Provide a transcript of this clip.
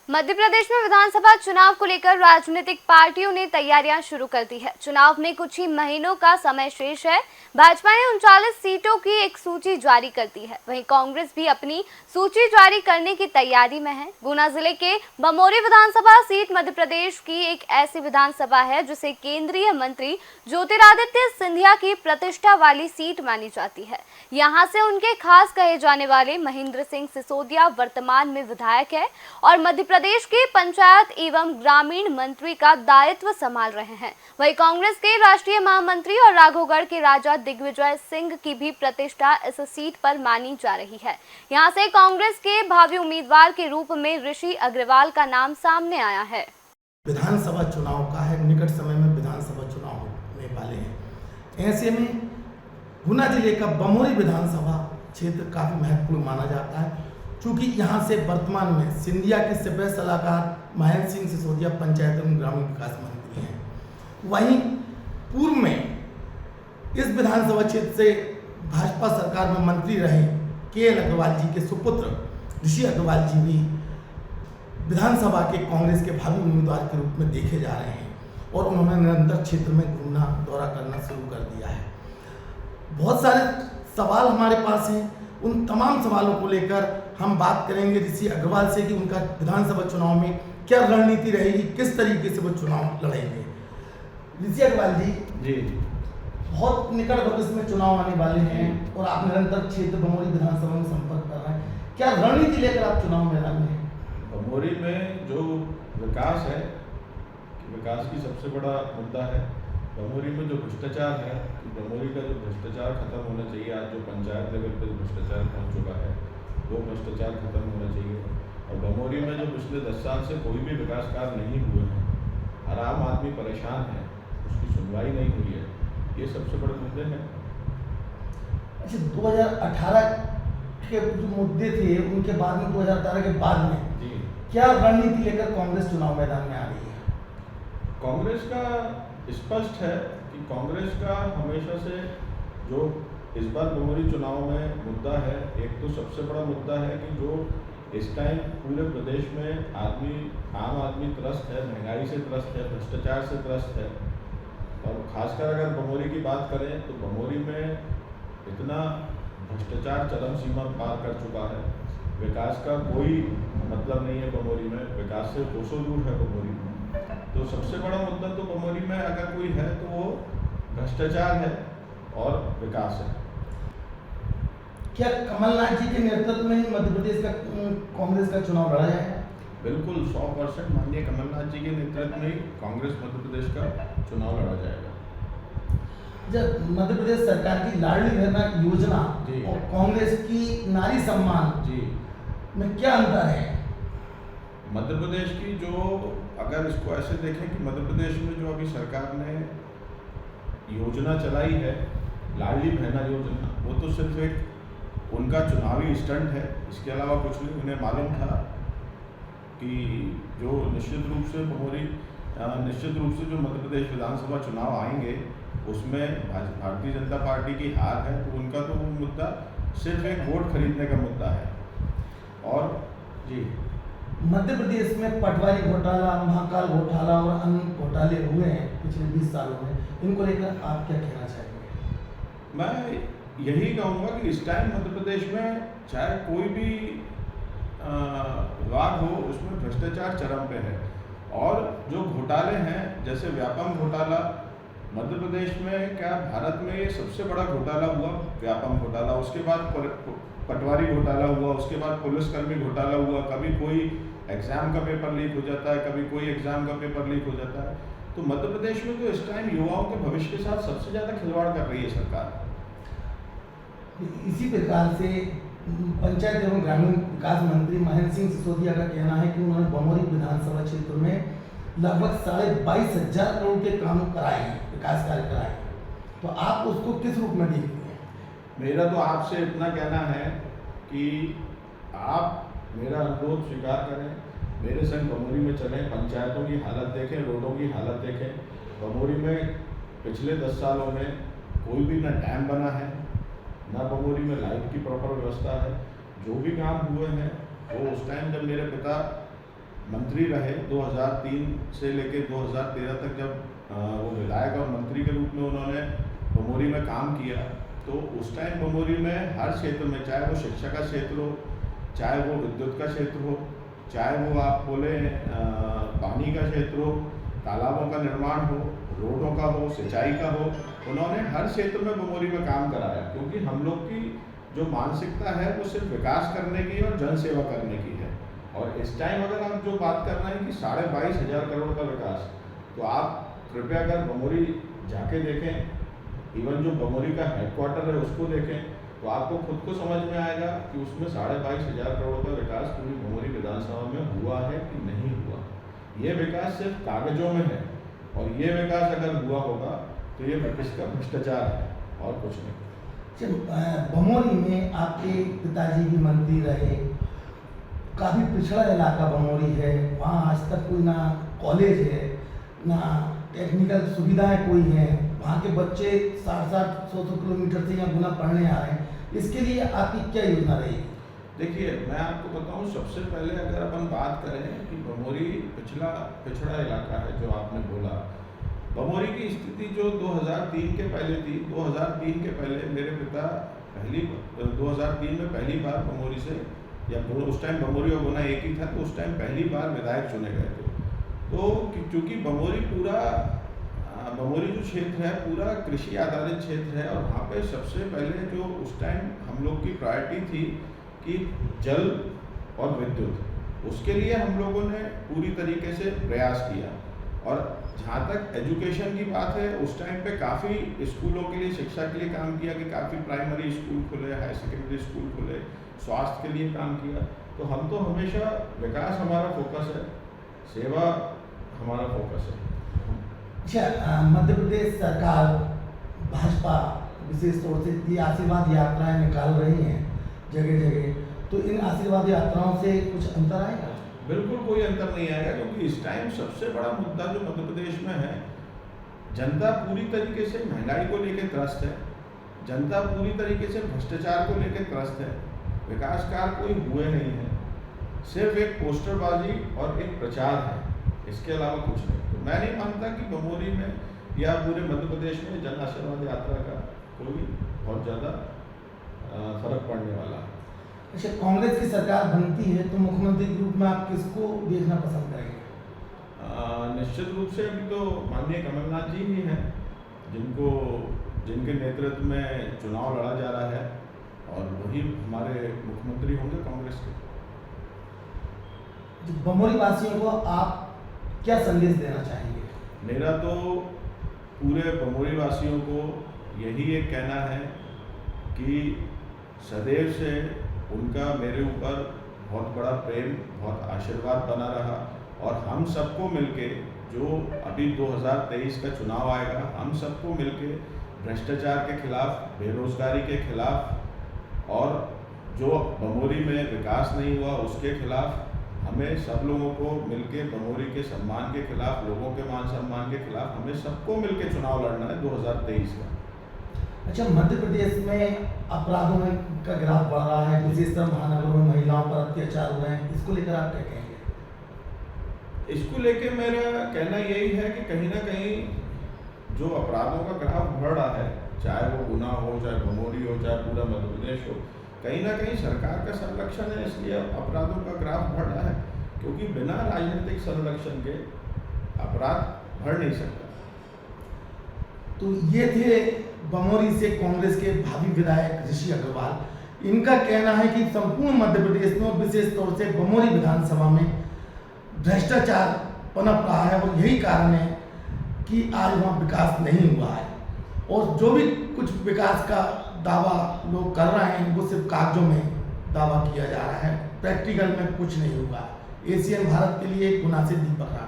मध्य प्रदेश में विधानसभा चुनाव को लेकर राजनीतिक पार्टियों ने तैयारियां शुरू कर दी है। चुनाव में कुछ ही महीनों का समय शेष है। भाजपा ने 39 सीटों की एक सूची जारी कर दी है। वहीं कांग्रेस भी अपनी सूची जारी करने की तैयारी में है। गुना जिले के बमोरी विधानसभा सीट मध्य प्रदेश की एक ऐसी विधानसभा है जिसे केंद्रीय मंत्री ज्योतिरादित्य सिंधिया की प्रतिष्ठा वाली सीट मानी जाती है। यहाँ से उनके खास कहे जाने वाले महेंद्र सिंह सिसोदिया वर्तमान में विधायक है और मध्य प्रदेश के पंचायत एवं ग्रामीण मंत्री का दायित्व संभाल रहे हैं। वहीं कांग्रेस के राष्ट्रीय महामंत्री और राघवगढ़ के राजा दिग्विजय सिंह की भी प्रतिष्ठा इस सीट पर मानी जा रही है। यहां से कांग्रेस के भावी उम्मीदवार के रूप में ऋषि अग्रवाल का नाम सामने आया है। विधानसभा चुनाव का है, निकट समय में विधानसभा चुनाव होने वाले हैं। ऐसे में गुना जिले का बमोरी विधानसभा क्षेत्र काफी महत्वपूर्ण माना जाता है, क्योंकि यहाँ से वर्तमान में सिंधिया के सभ्य सलाहकार महेंद्र सिंह सिसोदिया पंचायत एवं ग्रामीण विकास मंत्री हैं। वहीं पूर्व में इस विधानसभा क्षेत्र से भाजपा सरकार में मंत्री रहे के.एल. अग्रवाल जी के सुपुत्र ऋषि अग्रवाल जी भी विधानसभा के कांग्रेस के भावी उम्मीदवार के रूप में देखे जा रहे हैं और उन्होंने निरंतर क्षेत्र में घूमना दौरा करना शुरू कर दिया है। बहुत सारे सवाल हमारे पास हैं, उन तमाम सवालों को लेकर हम बात करेंगे ऋषि अग्रवाल से कि उनका विधानसभा चुनाव में क्या रणनीति रहेगी, किस तरीके से वो चुनाव लड़ेंगे। ऋषि अग्रवाल जी, बहुत निकट भविष्य में चुनाव आने वाले हैं और आप निरंतर क्षेत्र बमोरी विधानसभा में संपर्क कर रहे हैं, क्या रणनीति लेकर आप चुनाव मैदान में हैं? बमोरी में जो विकास है, विकास की सबसे बड़ा मुद्दा है। बमोरी में जो भ्रष्टाचार है, बमोरी का जो भ्रष्टाचार खत्म होना चाहिए। आज जो पंचायत लेवल पर भ्रष्टाचार पहुंच चुका है, वो भ्रष्टाचार खत्म होना चाहिए। और बमोरी में जो पिछले 10 साल से कोई भी विकास कार्य नहीं हुए हैं, हर आम आदमी परेशान है, उसकी सुनवाई नहीं हुई है, ये सबसे बड़े मुद्दे हैं। अच्छा, 2018 के जो मुद्दे थे उनके बाद में 2018 के बाद में जी क्या रणनीति लेकर कांग्रेस चुनाव मैदान में आ रही है? कांग्रेस का स्पष्ट है कि कांग्रेस का हमेशा से जो इस बार बमोरी चुनाव में मुद्दा है, एक तो सबसे बड़ा मुद्दा है कि जो इस टाइम पूरे प्रदेश में आम आदमी त्रस्त है, महंगाई से त्रस्त है, भ्रष्टाचार से त्रस्त है। और खासकर अगर बमोरी की बात करें तो बमोरी में इतना भ्रष्टाचार चरम सीमा पार कर चुका है, विकास का कोई मतलब नहीं है बमोरी में, विकास से कोसों दूर है बमोरी में। तो सबसे बड़ा मुद्दा तो बमोरी में अगर कोई है तो वो भ्रष्टाचार है और विकास है। क्या कमलनाथ जी के नेतृत्व में मध्य प्रदेश का कांग्रेस का चुनाव लड़ा जाएगा? बिल्कुल 100% माननीय कमलनाथ जी के नेतृत्व में कांग्रेस मध्य प्रदेश का चुनाव लड़ा जाएगा। जब मध्य प्रदेश सरकार की लाडली बहना योजना और कांग्रेस की नारी सम्मान जी में क्या अंतर है? मध्य प्रदेश की जो, अगर इसको ऐसे देखें कि मध्य प्रदेश में जो अभी सरकार ने योजना चलाई है, लाडली बहना योजना, वो तो सिर्फ एक उनका चुनावी स्टंट है, इसके अलावा कुछ नहीं। उन्हें मालूम था कि जो निश्चित रूप से जो मध्य प्रदेश विधानसभा चुनाव आएंगे उसमें भारतीय जनता पार्टी की हार है, तो उनका तो वो मुद्दा सिर्फ एक वोट खरीदने का मुद्दा है। और जी, मध्य प्रदेश में पटवारी घोटाला, महाकाल घोटाला और अन्य घोटाले हुए हैं पिछले 20 सालों में, इनको लेकर आप क्या कहना चाहेंगे? मैं यही कहूँगा कि इस टाइम मध्य प्रदेश में चाहे कोई भी विभाग हो, उसमें भ्रष्टाचार चरम पे है। और जो घोटाले हैं, जैसे व्यापम घोटाला, मध्य प्रदेश में क्या भारत में ये सबसे बड़ा घोटाला हुआ, व्यापम घोटाला, उसके बाद पटवारी घोटाला हुआ, उसके बाद पुलिसकर्मी घोटाला हुआ, कभी कोई एग्जाम का पेपर लीक हो जाता है, कभी कोई एग्जाम का पेपर लीक हो जाता है। तो मध्य प्रदेश में तो इस टाइम युवाओं के भविष्य के साथ सबसे ज़्यादा खिलवाड़ कर रही है सरकार। इसी प्रकार से पंचायत एवं ग्रामीण विकास मंत्री महेंद्र सिंह सिसोदिया का कहना है कि उन्होंने बमोरी विधानसभा क्षेत्र में लगभग 22,500 करोड़ के काम कराए हैं, विकास कार्य कराए हैं, तो आप उसको किस रूप में देखते हैं? मेरा तो आपसे इतना कहना है कि आप मेरा अनुरोध स्वीकार करें, मेरे संग बमोरी में चलें, पंचायतों की हालत देखें, रोडों की हालत देखें। बमोरी में पिछले 10 सालों में कोई भी ना डैम बना है, ना बमोरी में लाइट की प्रॉपर व्यवस्था है। जो भी काम हुए हैं वो उस टाइम जब मेरे पिता मंत्री रहे 2003 से लेकर 2013 तक, जब वो विधायक और मंत्री के रूप में उन्होंने बमोरी में काम किया, तो उस टाइम बमोरी में हर क्षेत्र में, चाहे वो शिक्षा का क्षेत्र हो, चाहे वो विद्युत का क्षेत्र हो, चाहे वो आप बोले पानी का क्षेत्र हो, तालाबों का निर्माण हो, रोडों का हो, सिंचाई का हो, उन्होंने हर क्षेत्र में बमोरी में काम कराया। क्योंकि हम लोग की जो मानसिकता है वो सिर्फ विकास करने की और जन सेवा करने की है। और इस टाइम अगर हम जो बात कर रहे हैं कि 22,500 करोड़ का विकास, तो आप कृपया अगर बमोरी जाके देखें, इवन जो बमोरी का हेडक्वार्टर है उसको देखें, तो आपको खुद को समझ में आएगा कि उसमें 22,500 करोड़ का विकास पूरी बमोरी विधानसभा में हुआ है कि नहीं हुआ। ये विकास सिर्फ कागजों में है, और ये विकास अगर हुआ होगा तो ये इसका भ्रष्टाचार है और कुछ नहीं। बमोरी में आपके पिताजी भी मंत्री रहे, काफ़ी पिछड़ा इलाका बमोरी है, वहाँ आज तक कोई ना कॉलेज है, ना टेक्निकल सुविधाएं कोई हैं, वहाँ के बच्चे 60-100 किलोमीटर से यहाँ गुना पढ़ने आ रहे हैं। इसके लिए आपकी क्या योजना रहेगी? देखिए, मैं आपको बताऊं, सबसे पहले अगर अपन बात करें कि बमोरी पिछड़ा इलाका है जो आपने बोला, बमोरी की स्थिति जो 2003 के पहले थी, 2003 के पहले मेरे पिता 2003 में पहली बार बमोरी से, या उस टाइम बमोरी और गुना एक ही था, तो उस टाइम पहली बार विधायक चुने गए थे। तो क्योंकि बमोरी जो क्षेत्र है पूरा कृषि आधारित क्षेत्र है, और वहाँ पे सबसे पहले जो उस टाइम हम लोग की प्रायोरिटी थी कि जल और विद्युत, उसके लिए हम लोगों ने पूरी तरीके से प्रयास किया। और जहाँ तक एजुकेशन की बात है, उस टाइम पे काफ़ी स्कूलों के लिए, शिक्षा के लिए काम किया कि काफ़ी प्राइमरी स्कूल खुले, हाई सेकेंडरी स्कूल खुले, स्वास्थ्य के लिए काम किया। तो हम तो हमेशा विकास हमारा फोकस है, सेवा हमारा फोकस है। अच्छा, मध्य प्रदेश सरकार भाजपा विशेष तौर से ये आशीर्वाद यात्राएं निकाल रही हैं जगह जगह, तो इन आशीर्वाद यात्राओं से कुछ अंतर आएगा? बिल्कुल कोई अंतर नहीं आएगा, क्योंकि इस टाइम सबसे बड़ा मुद्दा जो मध्य प्रदेश में है, जनता पूरी तरीके से महंगाई को लेकर त्रस्त है, जनता पूरी तरीके से भ्रष्टाचार को लेकर त्रस्त है, विकास कार्य कोई हुए नहीं है, सिर्फ एक पोस्टरबाजी और एक प्रचार है, इसके अलावा कुछ नहीं। तो मैं नहीं मानता कि बमोरी में या पूरे मध्य प्रदेश में जन आशीर्वाद यात्रा का कोई बहुत ज़्यादा फर्क पड़ने वाला है। अच्छा, कांग्रेस की सरकार बनती है तो मुख्यमंत्री के रूप में आप किसको देखना पसंद करेंगे? निश्चित रूप से अभी तो माननीय कमलनाथ जी ही हैं, जिनके नेतृत्व में चुनाव लड़ा जा रहा है, और वही हमारे मुख्यमंत्री होंगे कांग्रेस के। बमोरी वासियों को आप क्या संदेश देना चाहेंगे? मेरा तो पूरे बमोरी वासियों को यही एक कहना है कि सदैव से उनका मेरे ऊपर बहुत बड़ा प्रेम, बहुत आशीर्वाद बना रहा, और हम सबको मिलके, जो अभी 2023 का चुनाव आएगा, हम सबको मिलके भ्रष्टाचार के खिलाफ, बेरोजगारी के खिलाफ, और जो बमोरी में विकास नहीं हुआ उसके खिलाफ, हमें सब लोगों को मिलके बमोरी के सम्मान के खिलाफ, लोगों के मान सम्मान के खिलाफ, हमें सबको मिलके चुनाव लड़ना है 2023 का। अच्छा, मध्य प्रदेश में अपराधों का ग्राफ बढ़ रहा है, विशेषकर महानगरों में महिलाओं पर अत्याचार हो रहे हैं, इसको लेकर आप क्या कहेंगे? इसको लेकर मेरा कहना यही है कि कहीं ना कहीं जो अपराधों का ग्राफ बढ़ रहा है, चाहे वो गुना हो, चाहे बमोरी हो, चाहे पूरा मध्य प्रदेश हो, कहीं ना कहीं सरकार का संरक्षण है, इसलिए अपराधों का ग्राफ बढ़ रहा है। क्योंकि बिना राजनीतिक संरक्षण के अपराध बढ़ नहीं सकता। तो ये थे बमोरी से कांग्रेस के भावी विधायक ऋषि अग्रवाल। इनका कहना है कि संपूर्ण मध्य प्रदेश में, विशेष तौर से बमोरी विधानसभा में भ्रष्टाचार पनप रहा है, और यही कारण है कि आज वहाँ विकास नहीं हुआ है, और जो भी कुछ विकास का दावा लोग कर रहे हैं वो सिर्फ कागजों में दावा किया जा रहा है, प्रैक्टिकल में कुछ नहीं हुआ। एशियन भारत के लिए गुना से दीपक राणा।